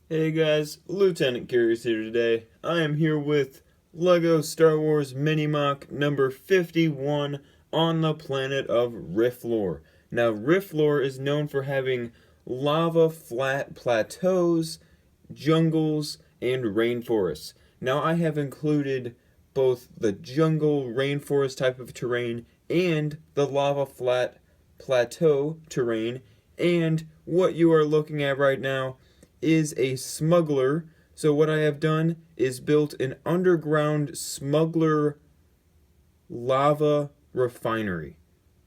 Hey guys, Lieutenant Curious here today. I am here with LEGO Star Wars Mini MOC number 51 on the planet of Riflor. Now, Riflor is known for having lava flat plateaus, jungles, and rainforests. Now, I have included both the jungle rainforest type of terrain and the lava flat plateau terrain, and what you are looking at right now is a smuggler. So what I have done is built an underground smuggler lava refinery.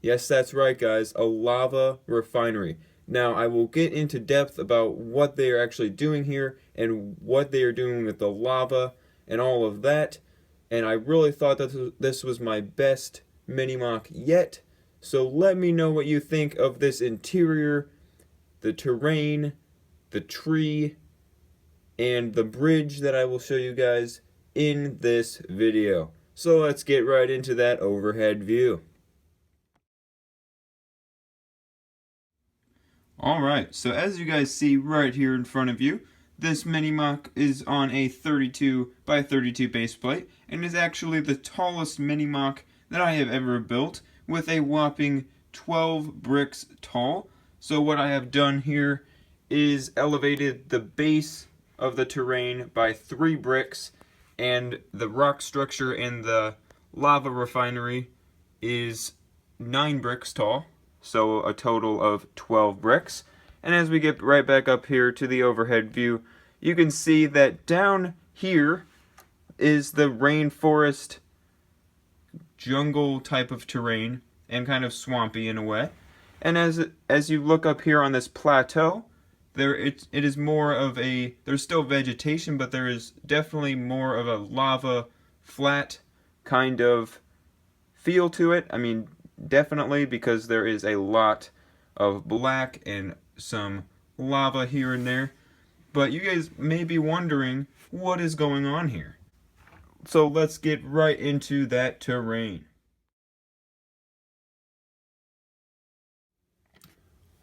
Yes, that's right, guys, a lava refinery. Now, I will get into depth about what they are actually doing here and what they are doing with the lava and all of that. And I really thought that this was my best mini MOC yet. So let me know what you think of this interior, the terrain, the tree, and the bridge that I will show you guys in this video. So let's get right into that overhead view. Alright, so as you guys see right here in front of you, this mini MOC is on a 32 by 32 base plate and is actually the tallest mini MOC that I have ever built, with a whopping 12 bricks tall. So what I have done here is elevated the base of the terrain by 3 bricks, and the rock structure in the lava refinery is 9 bricks tall, so a total of 12 bricks. And as we get right back up here to the overhead view, you can see that down here is the rainforest jungle type of terrain, and kind of swampy in a way. And as you look up here on this plateau, it is more of a, there's still vegetation, but there is definitely more of a lava flat kind of feel to it. I mean, definitely, because there is a lot of black and some lava here and there. But you guys may be wondering what is going on here. So let's get right into that terrain.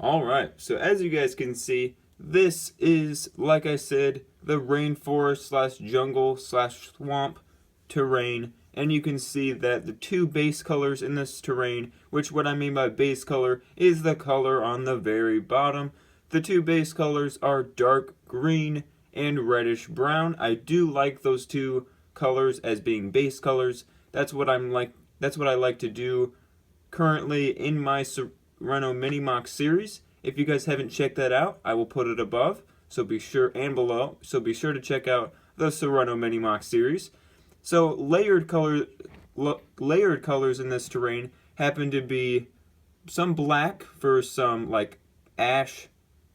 Alright, so as you guys can see, this is, like I said, the rainforest slash jungle slash swamp terrain. And you can see that the 2 base colors in this terrain, which what I mean by base color is the color on the very bottom. The 2 base colors are dark green and reddish brown. I do like those 2 colors as being base colors. That's what I like to do currently in my Serenno mini MOC series. If you guys haven't checked that out, I will put it above, so be sure, and below, so be sure to check out the Serenno mini MOC series. So layered colors in this terrain happen to be some black for some like ash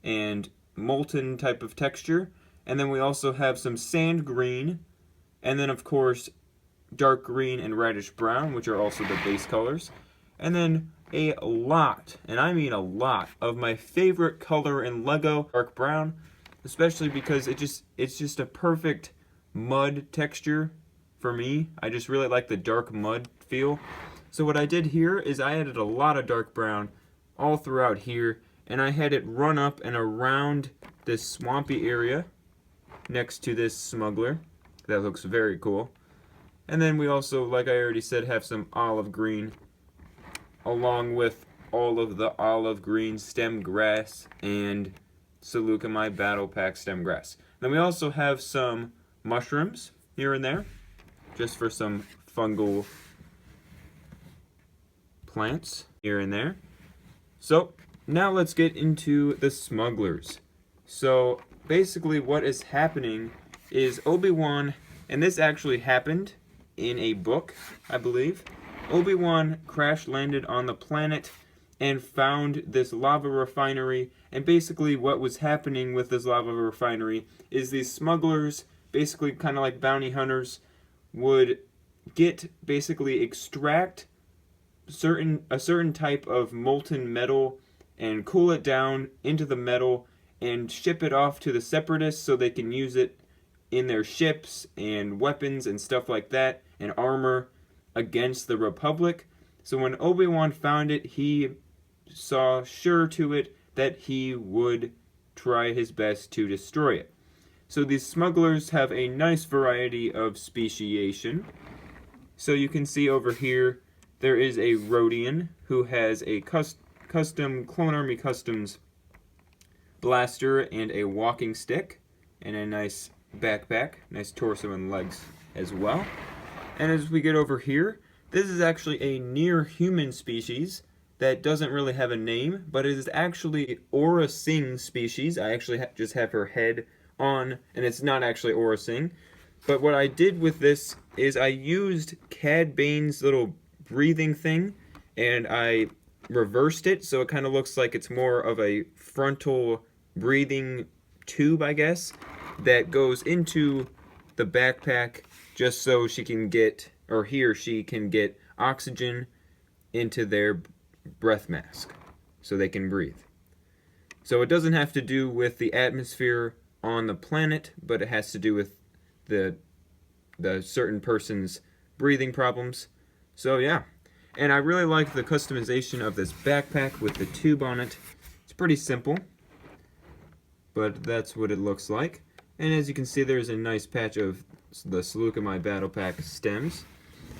and molten type of texture, and then we also have some sand green, and then of course dark green and reddish brown, which are also the base colors. And then a lot, and I mean a lot, of my favorite color in LEGO, dark brown, especially because it's just a perfect mud texture for me. I just really like the dark mud feel. So what I did here is I added a lot of dark brown all throughout here, and I had it run up and around this swampy area next to this smuggler. That looks very cool. And then we also, like I already said, have some olive green along with all of the olive green stem grass and Saleucami Battle Pack stem grass. Then we also have some mushrooms here and there, just for some fungal plants here and there. So now let's get into the smugglers. So basically what is happening is Obi-Wan, and this actually happened in a book, I believe. Obi-Wan crash landed on the planet and found this lava refinery, and basically what was happening with this lava refinery is these smugglers, basically kind of like bounty hunters, would extract a certain type of molten metal and cool it down into the metal and ship it off to the separatists so they can use it in their ships and weapons and stuff like that, and armor against the Republic. So when Obi-Wan found it, he saw sure to it that he would try his best to destroy it. So these smugglers have a nice variety of speciation. So you can see over here, there is a Rhodian who has a custom Clone Army Customs blaster and a walking stick and a nice backpack, nice torso and legs as well. And as we get over here, this is actually a near human species that doesn't really have a name, but it is actually Aura Sing species. I actually just have her head on, and it's not actually Aura Sing. But what I did with this is I used Cad Bane's little breathing thing, and I reversed it so it kind of looks like it's more of a frontal breathing tube, I guess, that goes into the backpack just so she can get, or he or she can get oxygen into their breath mask so they can breathe. So it doesn't have to do with the atmosphere on the planet, but it has to do with the certain person's breathing problems. So yeah, and I really like the customization of this backpack with the tube on it. It's pretty simple, but that's what it looks like. And as you can see, there's a nice patch of the Seleucami Battle Pack stems.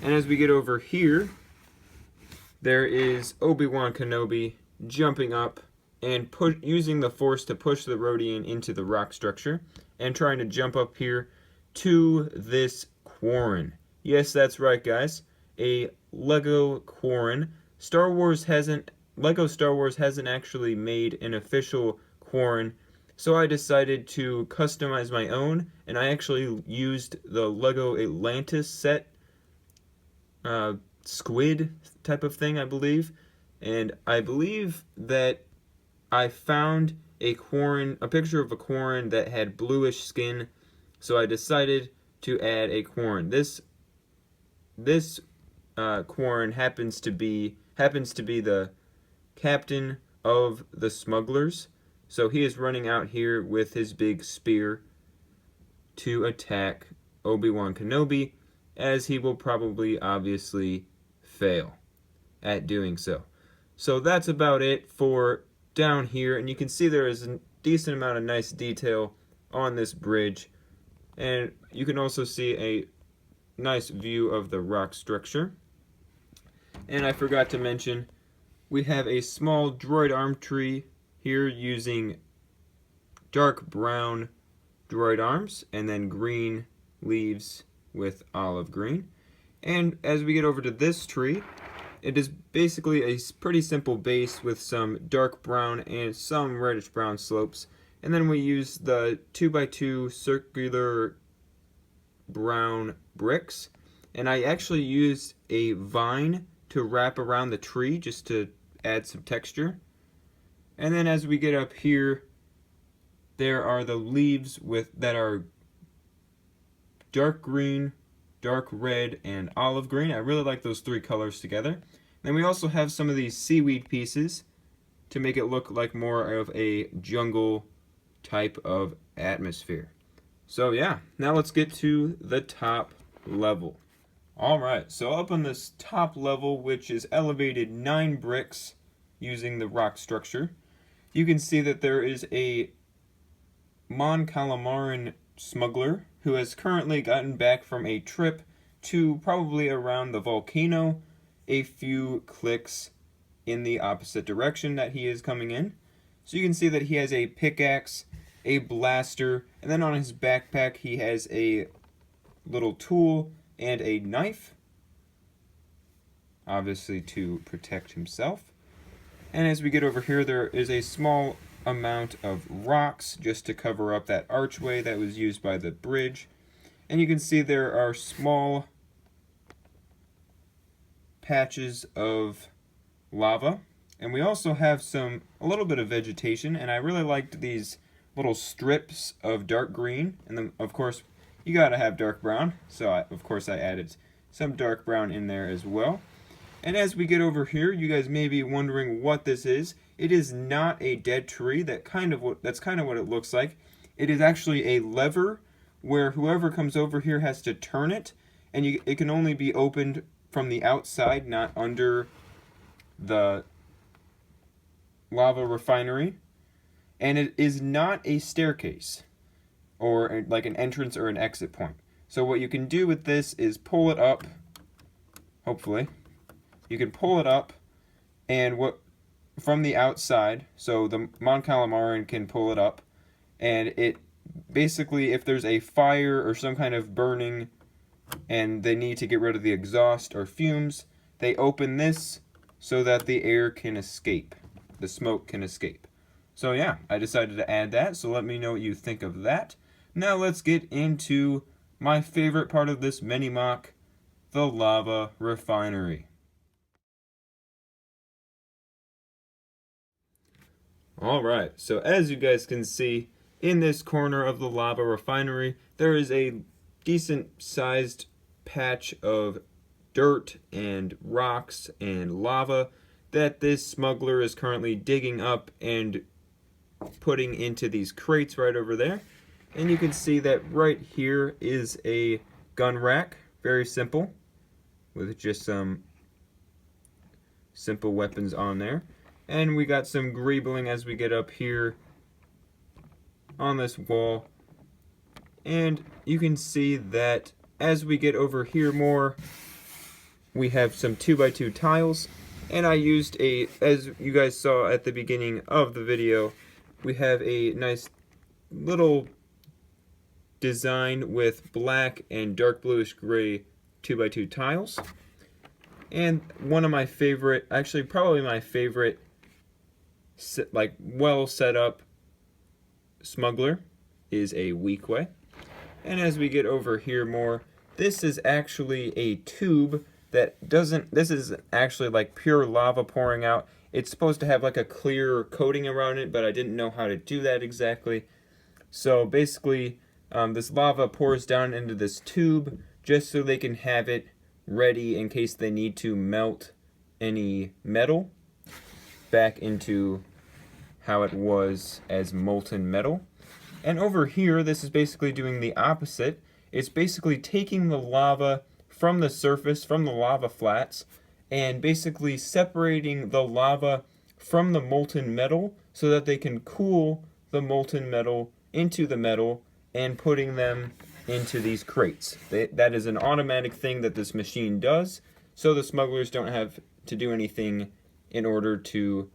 And as we get over here, there is Obi-Wan Kenobi jumping up and using the Force to push the Rhodian into the rock structure and trying to jump up here to this Quarren. Yes, that's right, guys. A Lego Quarren. Lego Star Wars hasn't actually made an official Quarren, so I decided to customize my own, and I actually used the Lego Atlantis set squid type of thing, I believe. And I believe that I found a picture of a Quarren that had bluish skin, so I decided to add a Quarren. This Quarren happens to be the captain of the smugglers. So he is running out here with his big spear to attack Obi-Wan Kenobi, as he will probably obviously fail at doing so. So that's about it for down here, and you can see there is a decent amount of nice detail on this bridge, and you can also see a nice view of the rock structure. And I forgot to mention, we have a small droid arm tree here using dark brown droid arms and then green leaves with olive green. And as we get over to this tree, it is basically a pretty simple base with some dark brown and some reddish brown slopes. And then we use the 2x2 circular brown bricks. And I actually used a vine to wrap around the tree just to add some texture. And then as we get up here, there are the leaves that are dark green, dark red, and olive green. I really like those three colors together. Then we also have some of these seaweed pieces to make it look like more of a jungle type of atmosphere. So yeah, now let's get to the top level. Alright, so up on this top level, which is elevated 9 bricks using the rock structure, you can see that there is a Mon Calamaran smuggler who has currently gotten back from a trip to probably around the volcano, a few clicks in the opposite direction that he is coming in. So you can see that he has a pickaxe, a blaster, and then on his backpack he has a little tool and a knife, obviously to protect himself. And as we get over here, there is a small amount of rocks just to cover up that archway that was used by the bridge. And you can see there are small patches of lava. And we also have a little bit of vegetation, and I really liked these little strips of dark green. And then, of course, you gotta have dark brown. So, of course, I added some dark brown in there as well. And as we get over here, you guys may be wondering what this is. It is not a dead tree. That's kind of what it looks like. It is actually a lever where whoever comes over here has to turn it, and it can only be opened from the outside, not under the lava refinery. And it is not a staircase or like an entrance or an exit point. So what you can do with this is pull it up, hopefully. You can pull it up, and what from the outside, so the Mon Calamari can pull it up, and it basically, if there's a fire or some kind of burning and they need to get rid of the exhaust or fumes, they open this so that the air can escape, the smoke can escape. So yeah, I decided to add that, so let me know what you think of that. Now let's get into my favorite part of this mini mock, the lava refinery. Alright, so as you guys can see, in this corner of the lava refinery, there is a decent sized patch of dirt and rocks and lava that this smuggler is currently digging up and putting into these crates right over there. And you can see that right here is a gun rack, very simple, with just some simple weapons on there. And we got some greebling as we get up here on this wall. And you can see that as we get over here more, we have some 2x2 tiles. And I used as you guys saw at the beginning of the video, we have a nice little design with black and dark bluish gray 2x2 tiles. And one of my favorite, actually probably my favorite, like well set up smuggler is a Weequay. And as we get over here more, this is actually a tube that doesn't, this is actually like pure lava pouring out. It's supposed to have like a clear coating around it, but I didn't know how to do that exactly. So basically, this lava pours down into this tube just so they can have it ready in case they need to melt any metal back into how it was as molten metal. And over here, this is basically doing the opposite. It's basically taking the lava from the surface, from the lava flats, and basically separating the lava from the molten metal so that they can cool the molten metal into the metal and putting them into these crates. That is an automatic thing that this machine does, so the smugglers don't have to do anything in order to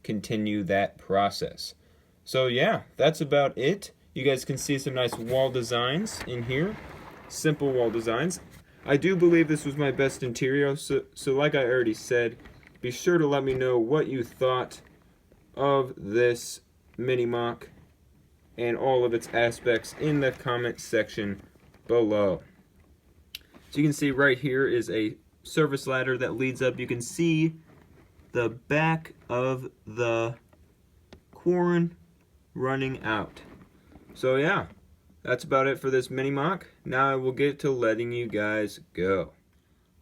continue that process. So yeah, that's about it. You guys can see some nice wall designs in here. Simple wall designs. I do believe this was my best interior, so like I already said, be sure to let me know what you thought of this mini mock and all of its aspects in the comment section below. So you can see right here is a service ladder that leads up. You can see the back of the Quarren running out. So yeah, that's about it for this mini mock. Now I will get to letting you guys go.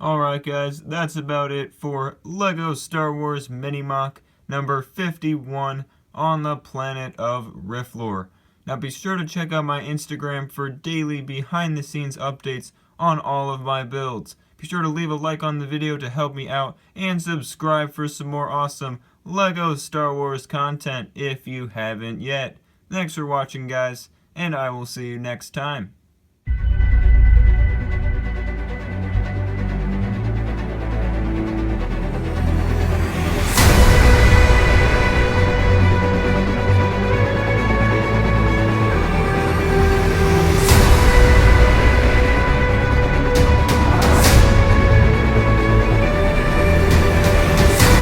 Alright guys, that's about it for LEGO Star Wars mini mock number 51 on the planet of Riflor. Now be sure to check out my Instagram for daily behind the scenes updates on all of my builds. Be sure to leave a like on the video to help me out and subscribe for some more awesome LEGO Star Wars content if you haven't yet. Thanks for watching guys, and I will see you next time.